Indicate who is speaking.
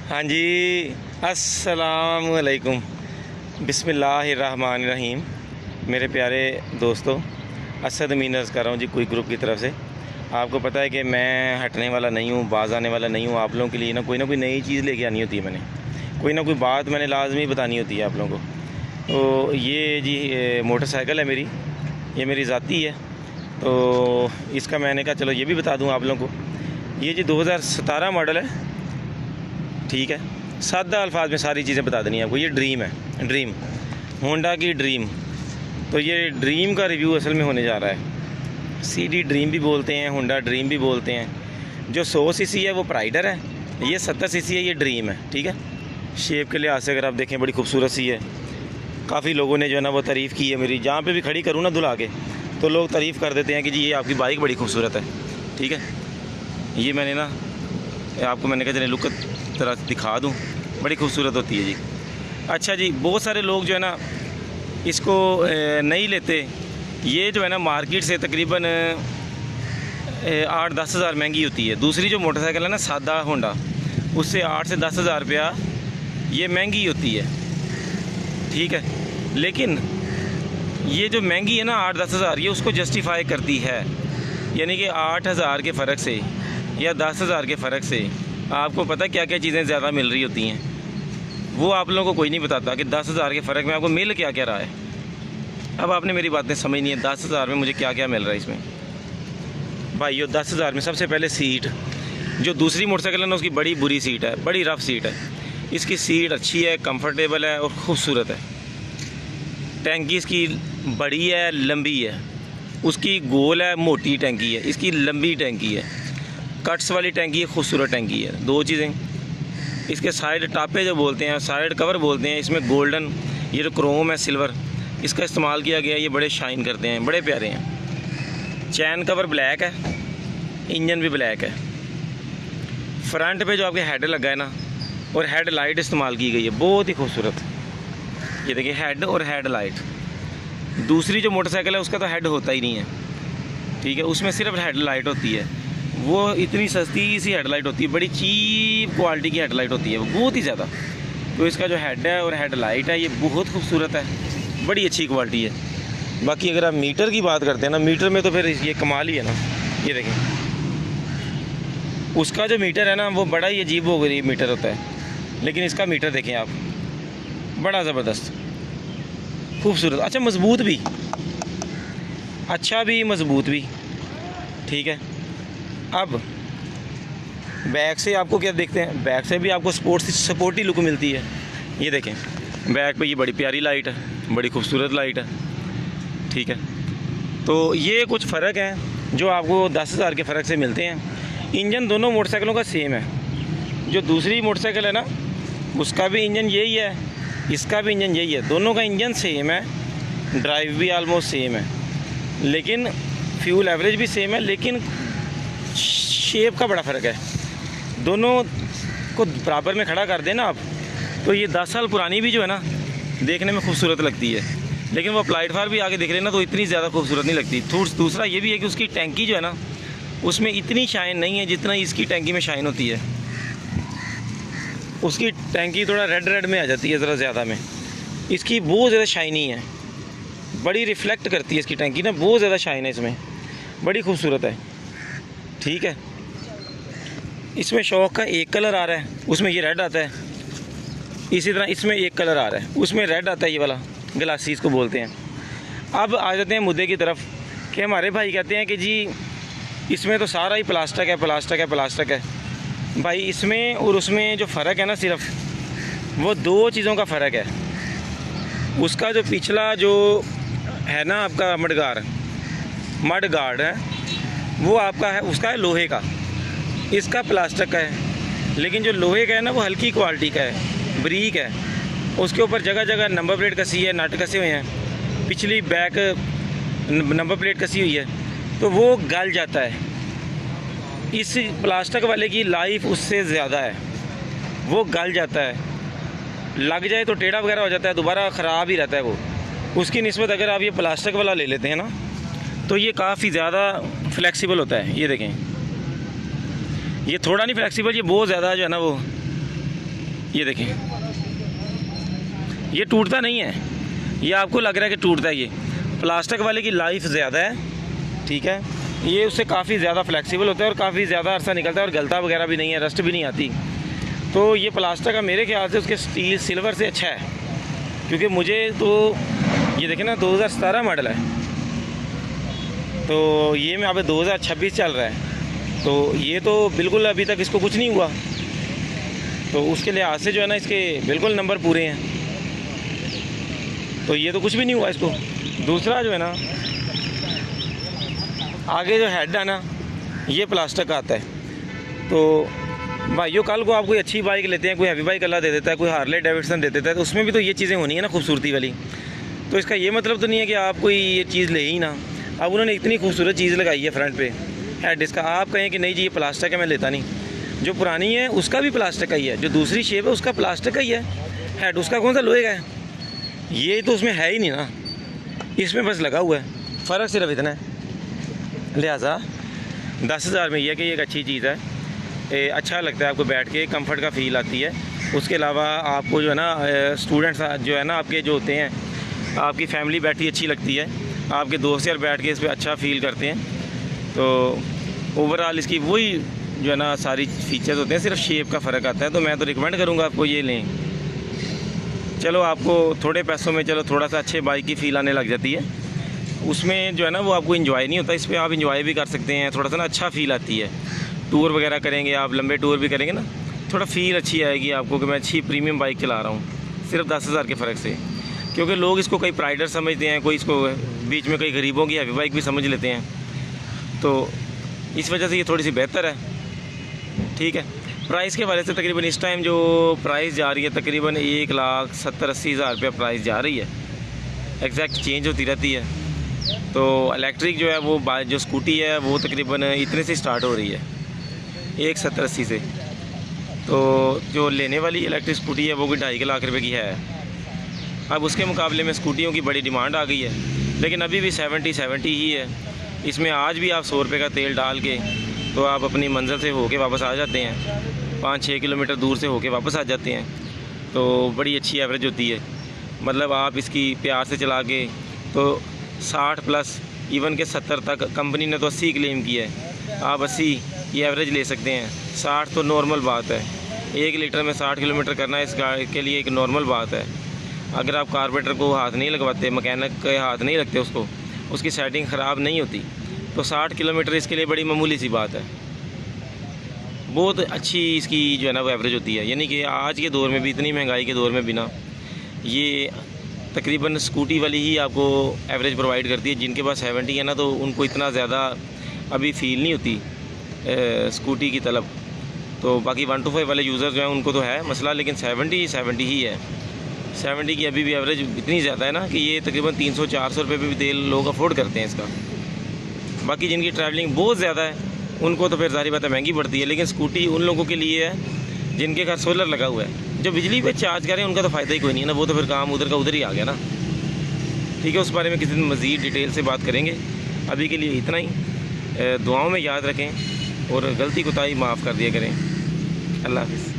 Speaker 1: हाँ जी, अस्सलाम वालेकुम। बिस्मिल्लाहिर्रहमानिर्रहीम। मेरे प्यारे दोस्तों, असद अमीन अर्ज़ कर रहा हूँ जी क्विक ग्रुप की तरफ से। आपको पता है कि मैं हटने वाला नहीं हूँ, बाज आने वाला नहीं हूँ। आप लोगों के लिए ना कोई नई चीज़ लेके आनी होती है। मैंने कोई ना कोई बात मैंने लाजमी बतानी होती है आप लोगों को। तो ये जी मोटरसाइकिल है मेरी, ये मेरी ज़ाती है। तो इसका मैंने कहा चलो ये भी बता दूँ आप लोगों को। ये जी 2017 मॉडल है, ठीक है। सादा अल्फाज में सारी चीज़ें बता देनी है आपको। ये ड्रीम है, ड्रीम, होंडा की ड्रीम। तो ये ड्रीम का रिव्यू असल में होने जा रहा है। सीडी ड्रीम भी बोलते हैं, होंडा ड्रीम भी बोलते हैं। जो 100 सीसी है वो प्राइडर है, ये 70 सीसी है, ये ड्रीम है, ठीक है। शेप के लिहाज से अगर आप देखें बड़ी खूबसूरत सी है। काफ़ी लोगों ने जो है ना वो तारीफ़ की है मेरी। जहाँ पे भी खड़ी करूँ ना धुला के, तो लोग तारीफ़ कर देते हैं कि जी ये आपकी बाइक बड़ी खूबसूरत है, ठीक है। ये मैंने ना आपको मैंने कहा चले लुक तरह दिखा दूँ, बड़ी खूबसूरत होती है जी। अच्छा जी, बहुत सारे लोग जो है ना इसको नहीं लेते। ये जो है ना मार्केट से तकरीबन 8-10 हज़ार महंगी होती है। दूसरी जो मोटरसाइकिल है ना सादा होंडा, उससे 8 से 10 हज़ार रुपया ये महंगी होती है, ठीक है। लेकिन ये जो महंगी है ना 8-10 हज़ार, ये उसको जस्टिफाई करती है। यानी कि 8 हज़ार के फ़र्क से या 10 हज़ार के फ़र्क से आपको पता क्या क्या चीज़ें ज़्यादा मिल रही होती हैं, वो आप लोगों को कोई नहीं बताता कि 10 हज़ार के फ़र्क में आपको मिल क्या क्या रहा है। अब आपने मेरी बातें समझनी है, 10 हज़ार में मुझे क्या क्या मिल रहा है इसमें। भाइयों 10 हज़ार में सबसे पहले सीट, जो दूसरी मोटरसाइकिल है ना उसकी बड़ी बुरी सीट है, बड़ी रफ़ सीट है। इसकी सीट अच्छी है, कंफर्टेबल है और ख़ूबसूरत है। टैंकी इसकी बड़ी है, लंबी है। उसकी गोल है, मोटी टैंकी है, इसकी लंबी टैंकी है। कट्स वाली टैंकी है, खूबसूरत टैंकी है। दो चीज़ें, इसके साइड टापे जो बोलते हैं, साइड कवर बोलते हैं, इसमें गोल्डन, ये जो क्रोम है सिल्वर, इसका इस्तेमाल किया गया है। ये बड़े शाइन करते हैं, बड़े प्यारे हैं। चैन कवर ब्लैक है, इंजन भी ब्लैक है। फ्रंट पे जो आपके हेड लगा है ना, और हेड लाइट इस्तेमाल की गई है, बहुत ही खूबसूरत। ये देखिए हेड और हेड लाइट। दूसरी जो मोटरसाइकिल है उसका तो हेड होता ही नहीं है, ठीक है, उसमें सिर्फ हेड लाइट होती है। वो इतनी सस्ती सी हेडलाइट होती है, बड़ी चीप क्वालिटी की हेडलाइट होती है वो, बहुत ही ज़्यादा। तो इसका जो हेड है और हेडलाइट है ये बहुत खूबसूरत है, बड़ी अच्छी क्वालिटी है। बाकी अगर आप मीटर की बात करते हैं ना, मीटर में तो फिर ये कमाल ही है ना। ये देखें, उसका जो मीटर है ना वो बड़ा ही अजीब हो गई मीटर होता है, लेकिन इसका मीटर देखें आप, बड़ा ज़बरदस्त, खूबसूरत, अच्छा मज़बूत भी, अच्छा भी मज़बूत भी, ठीक है। अब बैक से आपको क्या देखते हैं, बैक से भी आपको स्पोर्टी लुक मिलती है। ये देखें बैक पे ये बड़ी प्यारी लाइट है, बड़ी खूबसूरत लाइट है, ठीक है। तो ये कुछ फ़र्क है जो आपको 10 हज़ार के फ़र्क से मिलते हैं। इंजन दोनों मोटरसाइकिलों का सेम है। जो दूसरी मोटरसाइकिल है ना उसका भी इंजन यही है, इसका भी इंजन यही है, दोनों का इंजन सेम है, ड्राइव भी आलमोस्ट सेम है, लेकिन फ्यूल एवरेज भी सेम है, लेकिन शेप का बड़ा फ़र्क है। दोनों को बराबर में खड़ा कर देना आप, तो ये 10 साल पुरानी भी जो है ना देखने में खूबसूरत लगती है, लेकिन वो प्लेटफार्म भी आगे देख लेना तो इतनी ज़्यादा खूबसूरत नहीं लगती। दूसरा ये भी है कि उसकी टैंकी जो है ना उसमें इतनी शाइन नहीं है जितना इसकी टैंकी में शाइन होती है। उसकी टैंकी थोड़ा रेड रेड में आ जाती है ज़रा ज़्यादा में, इसकी बहुत ज़्यादा शाइनी है, बड़ी रिफ्लेक्ट करती है इसकी टैंकी ना, बहुत ज़्यादा शाइन है इसमें, बड़ी खूबसूरत है, ठीक है। इसमें शौक का एक कलर आ रहा है, उसमें ये रेड आता है। इसी तरह इसमें एक कलर आ रहा है, उसमें रेड आता है, ये वाला ग्लासी इसको बोलते हैं। अब आ जाते हैं मुद्दे की तरफ कि हमारे भाई कहते हैं कि जी इसमें तो सारा ही प्लास्टिक है, प्लास्टिक है, प्लास्टिक है। भाई इसमें और उसमें जो फ़र्क है ना, सिर्फ वो दो चीज़ों का फ़र्क है। उसका जो पिछला जो है ना आपका मड गार्ड है, वो आपका है, उसका है लोहे का, इसका प्लास्टिक का है। लेकिन जो लोहे का है ना वो हल्की क्वालिटी का है, ब्रीक है। उसके ऊपर जगह जगह नंबर प्लेट कसी है, नट कसे हुए हैं, पिछली बैक नंबर प्लेट कसी हुई है, तो वो गल जाता है। इस प्लास्टिक वाले की लाइफ उससे ज़्यादा है, वो गल जाता है, लग जाए तो टेढ़ा वगैरह हो जाता है, दोबारा ख़राब ही रहता है वो। उसकी निस्बत अगर आप ये प्लास्टिक वाला ले लेते हैं ना तो ये काफ़ी ज़्यादा फ्लेक्सिबल होता है। ये देखें, ये थोड़ा नहीं फ्लेक्सिबल, ये बहुत ज़्यादा जो है ना वो ये देखें, ये टूटता नहीं है, ये आपको लग रहा है कि टूटता है। ये प्लास्टिक वाले की लाइफ ज़्यादा है, ठीक है, ये उससे काफ़ी ज़्यादा फ्लेक्सिबल होता है और काफ़ी ज़्यादा अरसा निकलता है और गलता वगैरह भी नहीं है, रस्ट भी नहीं आती। तो ये प्लास्टिक का मेरे ख्याल से उसके स्टील सिल्वर से अच्छा है, क्योंकि मुझे तो ये देखें ना 2017 मॉडल है, तो ये में यहाँ पे 2026 चल रहा है, तो ये तो बिल्कुल अभी तक इसको कुछ नहीं हुआ, तो उसके लिहाज से जो है ना इसके बिल्कुल नंबर पूरे हैं, तो ये तो कुछ भी नहीं हुआ इसको। दूसरा जो है ना आगे जो हेड है ना ये प्लास्टिक का आता है, तो भाइयों कल को आप कोई अच्छी बाइक लेते हैं, कोई हैवी बाइक अल्लाह दे देता है, कोई हार्ले डेविडसन दे देता है, तो उसमें भी तो ये चीज़ें होनी है ना खूबसूरती वाली। तो इसका ये मतलब तो नहीं है कि आप कोई ये चीज़ ले ही ना। अब उन्होंने इतनी खूबसूरत चीज़ लगाई है फ्रंट पे हेड इसका, आप कहें कि नहीं जी ये प्लास्टिक है मैं लेता नहीं। जो पुरानी है उसका भी प्लास्टिक का ही है, जो दूसरी शेप है उसका प्लास्टिक का ही है, हेड उसका कौन सा लोहे का है, ये तो उसमें है ही नहीं ना, इसमें बस लगा हुआ है, फ़र्क सिर्फ इतना है। लिहाजा 10,000 में यह है कि एक अच्छी चीज़ है, अच्छा लगता है आपको बैठ के, कंफर्ट का फील आती है। उसके अलावा आपको जो है ना स्टूडेंट्स जो है ना आपके जो होते हैं, आपकी फैमिली बैठी अच्छी लगती है, आपके दोस्त यार बैठ के इस पर अच्छा फील करते हैं। तो ओवरऑल इसकी वही जो है ना सारी फीचर्स होते हैं, सिर्फ शेप का फ़र्क आता है। तो मैं तो रिकमेंड करूँगा आपको ये लें। चलो आपको थोड़े पैसों में चलो थोड़ा सा अच्छे बाइक की फ़ील आने लग जाती है, उसमें जो है ना वो आपको इंजॉय नहीं होता, इस पर आप इंजॉय भी कर सकते हैं, थोड़ा सा ना अच्छा फ़ील आती है। टूर वगैरह करेंगे आप, लंबे टूर भी करेंगे ना, थोड़ा फ़ील अच्छी आएगी आपको कि मैं अच्छी प्रीमियम बाइक चला रहा हूँ, सिर्फ 10,000 के फ़र्क से। क्योंकि लोग इसको कई प्राइडर समझते हैं, कोई इसको बीच में कई गरीबों की हैवी बाइक भी समझ लेते हैं, तो इस वजह से ये थोड़ी सी बेहतर है, ठीक है। प्राइस के हवाले से तकरीबन इस टाइम जो प्राइस जा रही है तकरीबन 1,70,80,000 रुपये प्राइस जा रही है, एग्जैक्ट चेंज होती रहती है। तो इलेक्ट्रिक जो है वो जो स्कूटी है वो तकरीबन इतने से स्टार्ट हो रही है, 1,70,80 से। तो जो लेने वाली इलेक्ट्रिक स्कूटी है वो भी 2.5 लाख रुपए की है। अब उसके मुकाबले में स्कूटियों की बड़ी डिमांड आ गई है, लेकिन अभी भी 70 ही है। इसमें आज भी आप 100 रुपये का तेल डाल के तो आप अपनी मंजिल से होके वापस आ जाते हैं, 5-6 किलोमीटर दूर से होके वापस आ जाते हैं, तो बड़ी अच्छी एवरेज होती है। मतलब आप इसकी प्यार से चला के तो 60+ इवन के 70 तक, कंपनी ने तो 80 क्लेम किया है, आप 80 की एवरेज ले सकते हैं। 60 तो नॉर्मल बात है, 1 लीटर में 60 किलोमीटर करना इस गाड़ी के लिए एक नॉर्मल बात है। अगर आप कारबोरेटर को हाथ नहीं लगवाते, मैकेनिक के हाथ नहीं लगते उसको, उसकी सेटिंग ख़राब नहीं होती, तो 60 किलोमीटर इसके लिए बड़ी मामूली सी बात है। बहुत अच्छी इसकी जो है ना वो एवरेज होती है। यानी कि आज के दौर में भी, इतनी महंगाई के दौर में भी ना, ये तकरीबन स्कूटी वाली ही आपको एवरेज प्रोवाइड करती है। जिनके पास 70 है ना तो उनको इतना ज़्यादा अभी फील नहीं होती स्कूटी की तलब। तो बाकी 125 वाले यूज़र जो हैं उनको तो है मसला, लेकिन 70 ही है। 70 की अभी भी एवरेज इतनी ज़्यादा है ना कि ये तकरीबन 300-400 रुपये पे भी तेल लोग अफोर्ड करते हैं इसका। बाकी जिनकी ट्रैवलिंग बहुत ज़्यादा है उनको तो फिर ज़ाहिर बात है महंगी पड़ती है, लेकिन स्कूटी उन लोगों के लिए है जिनके घर सोलर लगा हुआ है। जो बिजली पे चार्ज करें उनका तो फ़ायदा ही कोई नहीं है ना, वो तो फिर काम उधर का उधर ही आ गया ना, ठीक है। उस बारे में किसी दिन मज़ीद डिटेल से बात करेंगे। अभी के लिए इतना ही। दुआओं में याद रखें और गलती कोताही माफ़ कर दिया करें। अल्लाह हाफ़िज़।